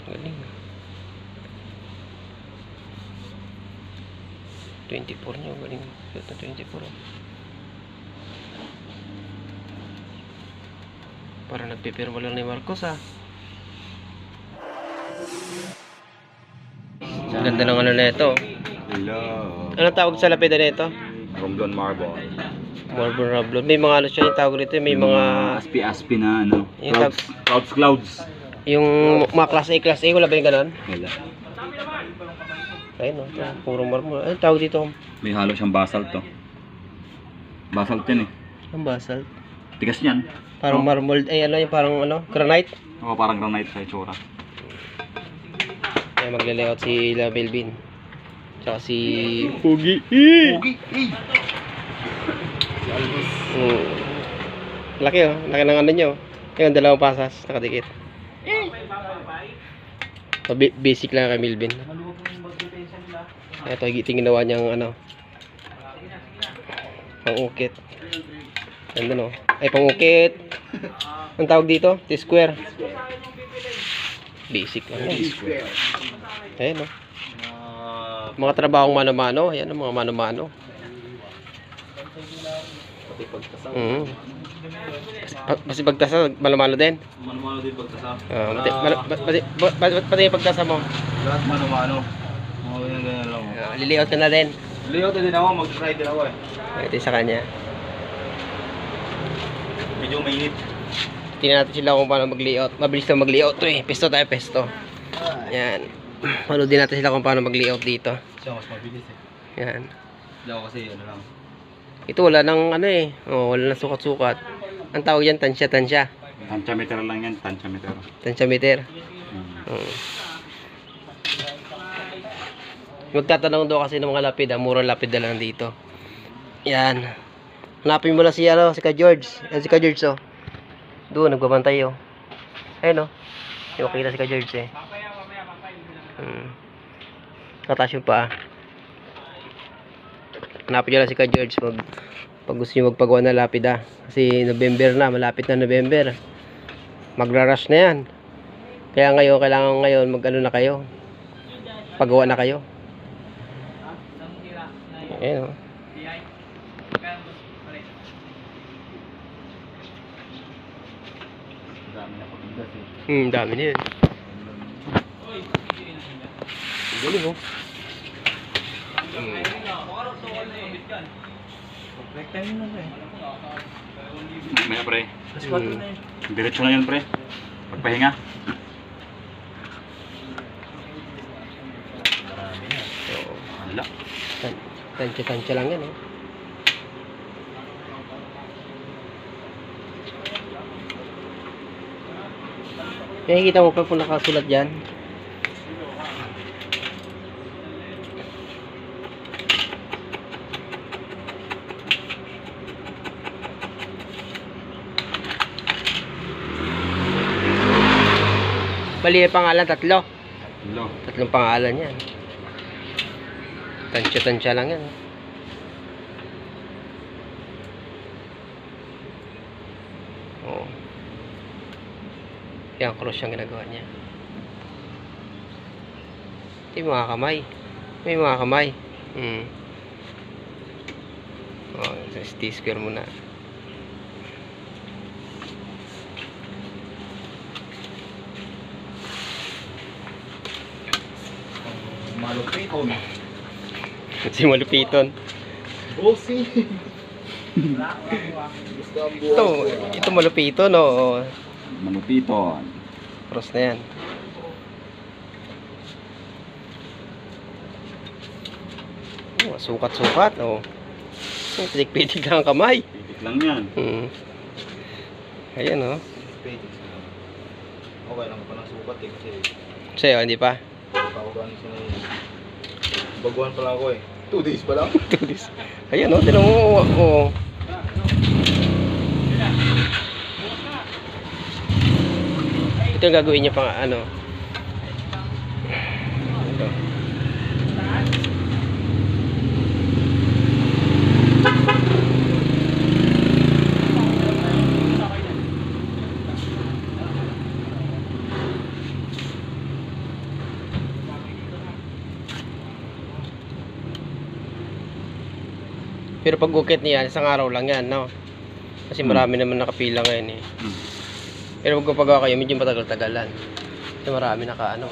Galing. 24 nyo, galing. Ito 24. Para nagpipirma lang ni Marcos ah. Ganda ng ano na ito. Hello. Anong tawag sa lapida na ito? Romblon Marble. Marble Rablon. May mga ano siya yung tawag rito. May mga aspi-aspi na ano. Yung Clouds. yung mga class A, wala ba yung ganon? Wala. Ayun o, puro marble. Anong tawag dito? May halo siyang basalt to. Basalt yan eh. Ang basalt. Tigas niyan. Parang marble, ay ano yung parang ano, granite. Oo, parang granite sa itsura. Ay magle-layout si La Melvin. Tsaka si Pugi. Laki oh, laki ng ano nyo. Yung dalawang pasas, nakadikit. So, basic lang kay Melvin. Ito, ginawa niyang ano, pang-ukit. Andun oh. Ay, pang-ukit. Ang tawag dito? T-square. Basic lang yan. Ayan oh. Mga trabahong mano-mano. Ayan oh, mga mano-mano. Kasi pagtasa, mano-mano din. Mano-mano din pagtasa. Pati yung pagtasa mo. Lahat mano-mano. Ganyan lang. Liliot ka na din. Layout din ako, mag-try din ako eh. Ito yung sa kanya. Medyo mainit. Tingnan natin sila kung paano mag-layout. Mabilis na mag-layout to eh. Pesto tayo, pesto. Yan. Panood din natin sila kung paano mag-layout dito. Siya mas mabilis eh. Yan. Hindi ako kasi ano lang. Ito wala nang ano eh. Oh, wala nang sukat-sukat. Ang tawag yan, tansya-tansya. Tantiameter lang yan, tantiameter. Tansyameter. Magtatanong daw kasi ng mga lapid, murang lapid na lang dito. Yan. Hanapin mo lang si ano, si Ka George. Si Ka George oh. Doon nagbabantay oh. Ayun oh. Hindi makita si Ka George eh. Kataas yung paa. Hanapin nyo lang si Ka George pag gusto nyo magpagawa na lapida. Kasi November na, malapit na November. Magra-rush na yan. Kaya ngayon, kailangan ngayon mag-ano na kayo. Pagawa na kayo. Ayan o. Dami na yun. Galing o. May pre. Diretso na yan pre. Pagpahinga. Wala. Tansya-tansya lang yan eh. Nakikita mo pa kung nakasulat dyan. Bali yung pangalan, tatlo. Tatlong pangalan yan. Tansya-tansya lang yan. Oh. Yan, cross yung ginagawa niya. Ito yung mga kamay. May mga kamay. Oh, T-square muna. Malupiton. Si Malupiton. Bossy. Ito Malupiton, no? Malupiton. Cross na yan. Oh, sukat-sukat, oh. Pitik-pitik lang ang kamay. Pitik lang yan. Ayan, oh. Okay lang pa ng sukat eh kasi Sa'yo, hindi pa? pagkakaroon sa baguhan pa lang ako eh. 2 days pa lang. 2 days. Ayan, oh. Tinan mo, oh. Ito yung gagawin niya pang ano. Ito. Pero pag ukit niyan, isang araw lang yan, no? Kasi marami naman nakapila ngayon eh. Pero magpapagawa kayo, medyo matagal-tagalan. Kasi marami ano.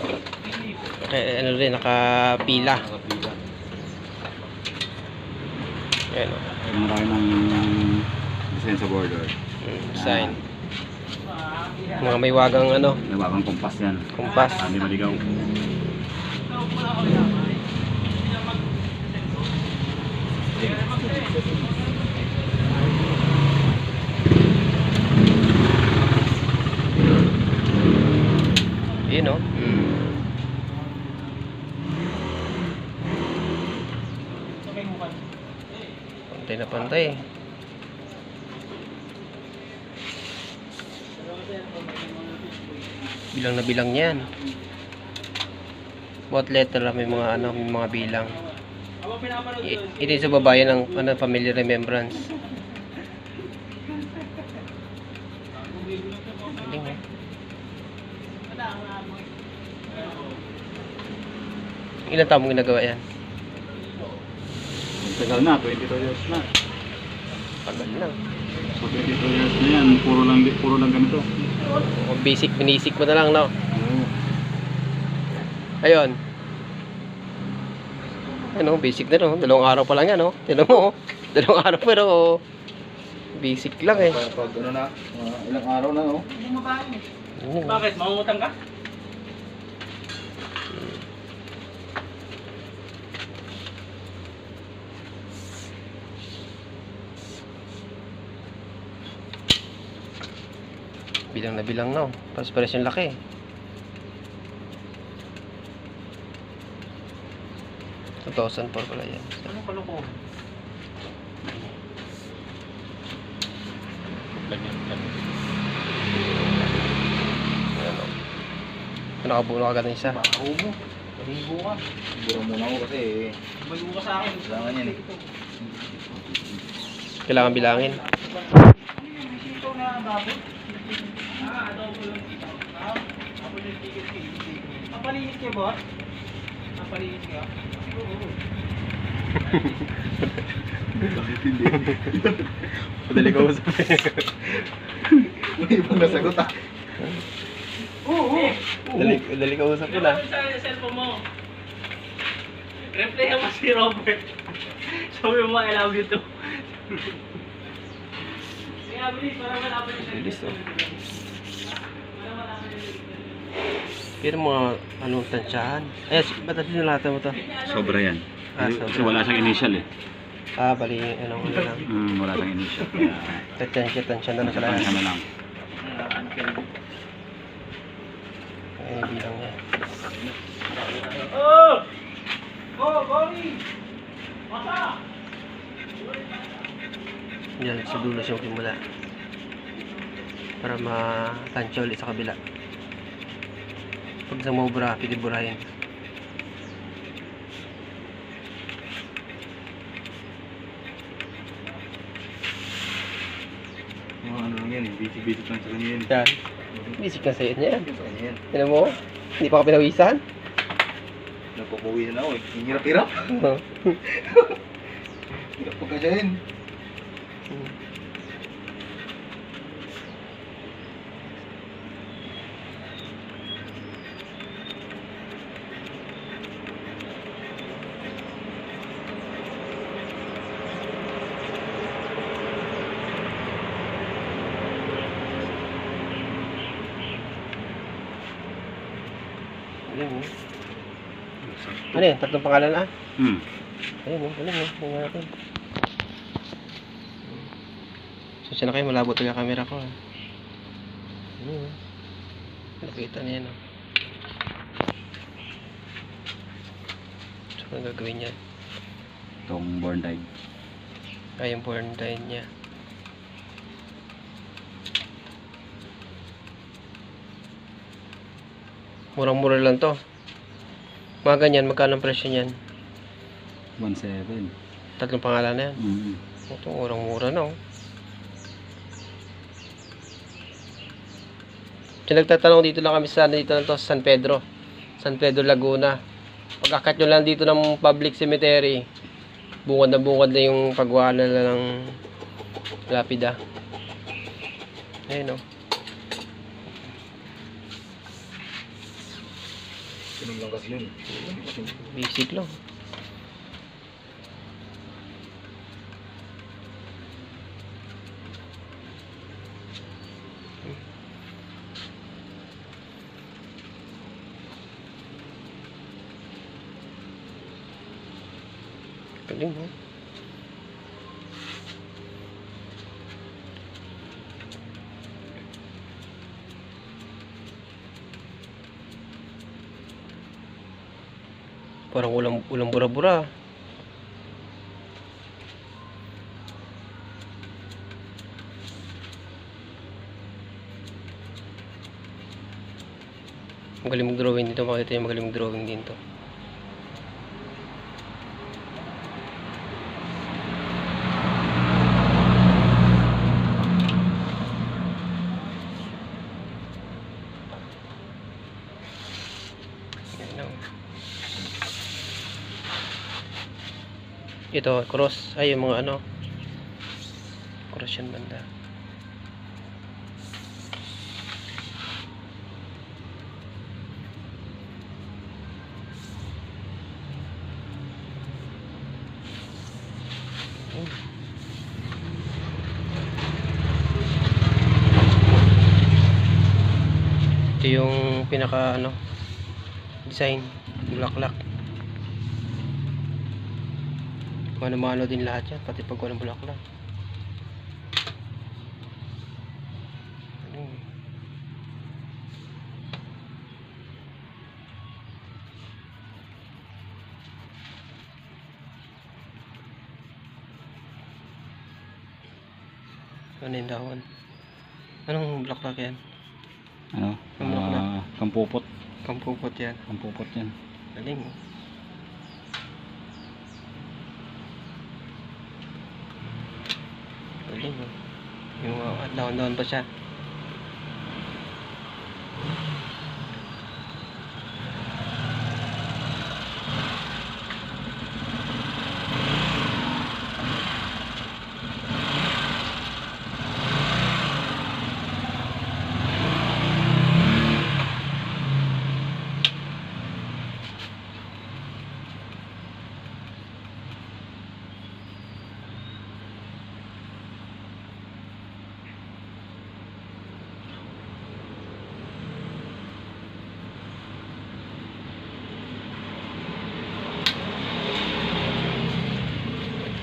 Kaya ano rin, nakapila. Ayan o. Marami ng design sa border. Design. Mga may wagang ano, May bakang kumpas yan. kumpas. Hindi maligaw. Yun o. Pantay na pantay. Bilang na bilang yan. Bawat letter may mga ano, may mga bilang. Ito yung sa babayan ng ano, family remembrance. Galing eh. Ilan taon mo ginagawa yan? Tagal na, 22 years na. Tagal lang. So 22 years na yan, puro lang ganito. Basic, binisik mo na lang, no? Oo. Ayun. Ano, basic na, no? 2 araw pa lang yan, no? Tinan mo, oh. 2 araw pero basic lang eh. Pag ano na, ilang araw na, no? Bakit? Mangungutang ka? Bilang na bilang, no? Pares-pares yung laki. Ito, 2004 pala yan. Anong kalokohan? Ayan, oh. Nakabuno agad ng isa. Baho mo. Mahibo ka. Siguro muna ako kasi Bayo ka sa akin. kailangan yan eh. Kailangan bilangin. Bisito na babot. Adobo lang dito. Ako yung ticket kayo. Napalinis kayo ba? Napalinis kayo? Oo. Bakit hindi? Madali ko usap eh. May ibang nasagot ah. Oo. Madali ka usap yun ah. Sa cellphone mo. Replay mo si Robert. Sabi mo, I love you too. Kaya bilis, para malaman yung Bilis oh. Pero mga anong tansyahan. Eh, ba't natin nalata mo to? Sobra yan. Ah, sobra. Kasi wala siyang initial eh. Ah, bali, ano lang. Wala siyang initial. Kaya Tansya na sa tansya lahat. na lang. Ay, bilang yan. Oh! Oh, Bonnie! Masa! Yan, sa dulo siya magsimula. Para matansya ulit sa kabila. Pag sumobra, pwede burahin. Mga ano lang yan eh. Basic lang sa kanya yan. Yan. Basic na sa'yo niya yan. Sa kanya yan. Tinan mo, hindi pa ka pinawisan. Nagpapawi na ako eh. Hirap-hirap. Hirap pagkasyahin. Galing mo. Ano yan? 3 pangalan ah? Ayun mo, galing mo. Tingnan natin. Susya na kayo, malabo talaga camera ko ah. Ayun mo. Nakita niya no. So, ano gagawin niya? Itong born died. Ay, yung born died niya. Murang-mura lang to. Mga ganyan, magkano ang presyo niyan? 1.7. 3 pangalan na yan. Ito, murang-mura na oh. So, nagtatanong dito lang kami sa dito lang to, sa San Pedro. San Pedro, Laguna. Pag-akat nyo lang dito ng public cemetery, bungad na yung paggawa nila ng lapida. Ayun, oh. Ganun lang kasi yun. Basic lang. Galing, oh. Parang ulang bura-bura. Magaling mag-drawing dito. Makita yung magaling mag-drawing dito. Ito, cross. Ay, yung mga ano. Cross yan banda. Ito yung pinaka ano design, bulaklak. Mano-mano din lahat yan, pati pag walang bulaklak. Ano yung dahon? Anong bulaklak yan? Ano? Ang bulaklak. Kampupot. Kampupot yan. Kampupot yan. Galing. Galing, oh. Yung daon-daon pa siya.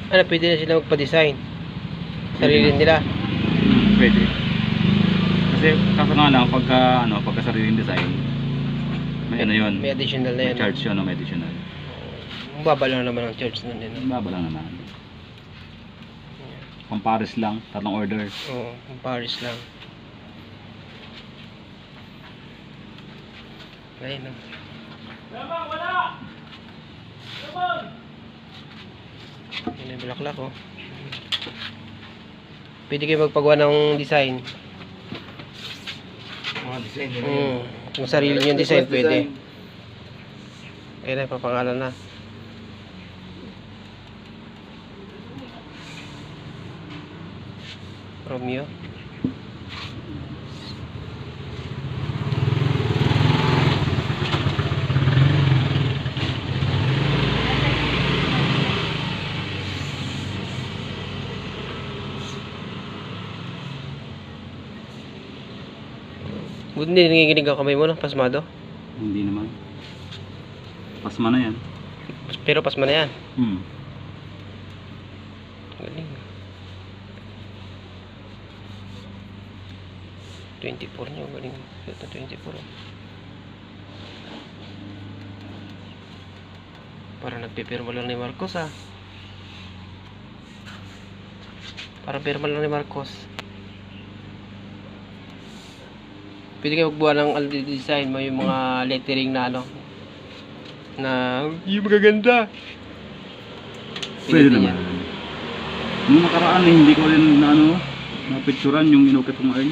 Ano, pwede na sila magpa-design. Sarili nila. Pwede. Kasi kaso nga lang pagka sariling design, may ano yun. May additional na May yan. charge yun, may additional. Mababa lang naman ang charge nun din. Baba lang naman. Pang Paris lang, 3 order. Oo, ang Paris lang. Ayun, no. Yun yung bulaklak, oh. Pwede kayo magpagawa ng design. Mga design nila yun. Kung sarili nyo yung design, Request pwede. design. Ayun na, papangalan na. Romeo. Buti hindi nanginginig ang kamay mo, no? Pasmado. Hindi naman. Pasma na yan. Pero pasma na yan. Galing. 24 nyo, galing. Ito 24. Parang nagpipirma lang ni Marcos, ah. Parang pirma lang ni Marcos. Pwede kayo magbuha ng design mo yung mga lettering na ano na yung magaganda. Pwede naman. Nung nakaraan hindi ko rin na picturean yung inukit kong earn.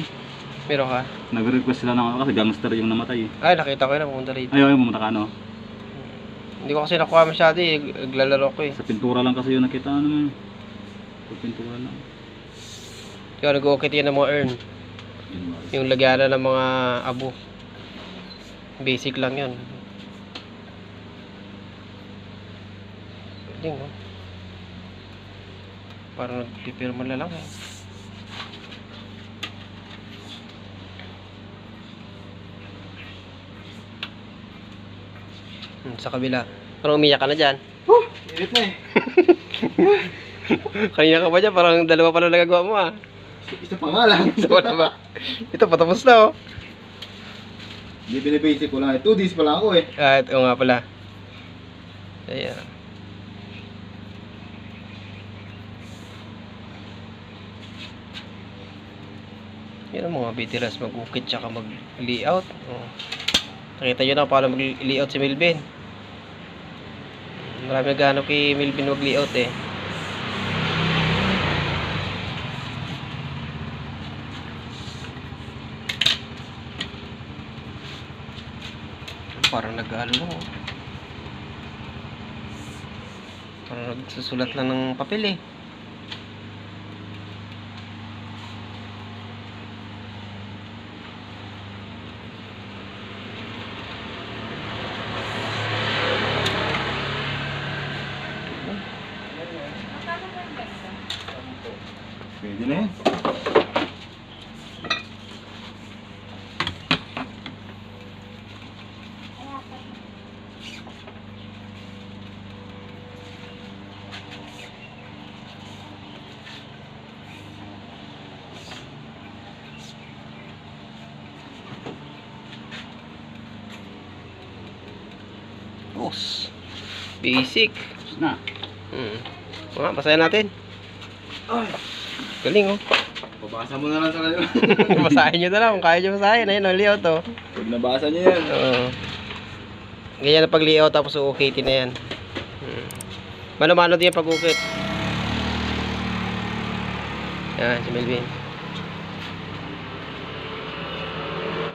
Meron ka? Nag-request sila ng kasi gangster yung namatay. Ay, nakita ko yun, pumunta rito. Ayaw, pumunta ka Hindi ko kasi nakuha masyado eh. Naglalaro ko eh. Sa pintura lang kasi yung nakita ano. Sa pintura lang. Kaya nag-okay yan ng mga urn. Yun ba? Yung lagyanan ng mga abo. Basic lang yun. Galing oh. Parang nagpipirma na lang eh. Sa kabila. Parang umiyak ka na dyan. Init na eh. Kanina ka ba dyan? Parang dalawa pa lang nagagawa mo ah. Isa pa nga lang. Isa pa na ba? Ito patapos na oh. Hindi binibasic ko lang eh. 2 days pa lang ako eh. Ah, ito nga pala. Ayan. Yan ang mga bitiras mag-ukit tsaka mag-layout. Oh. Nakita nyo na paano mag-layout si Melvin. Marami naghahanap kay Melvin mag-layout eh. Parang nag-ano lang oh. Parang nagsusulat lang ng papel eh. Pwede na yan. Os. Basic. Na. Mga, basahin natin. Ay, Galing oh. pabasa mo na lang sa kanila. Basahin nyo na lang kung kaya nyo basahin. Ayun oh, layout oh. Pag nabasa niyo yan. Oo. Ganyan na pag-layout tapos uukitin na yan. Mano-mano din yung pag-ukit. Yan, si Melvin.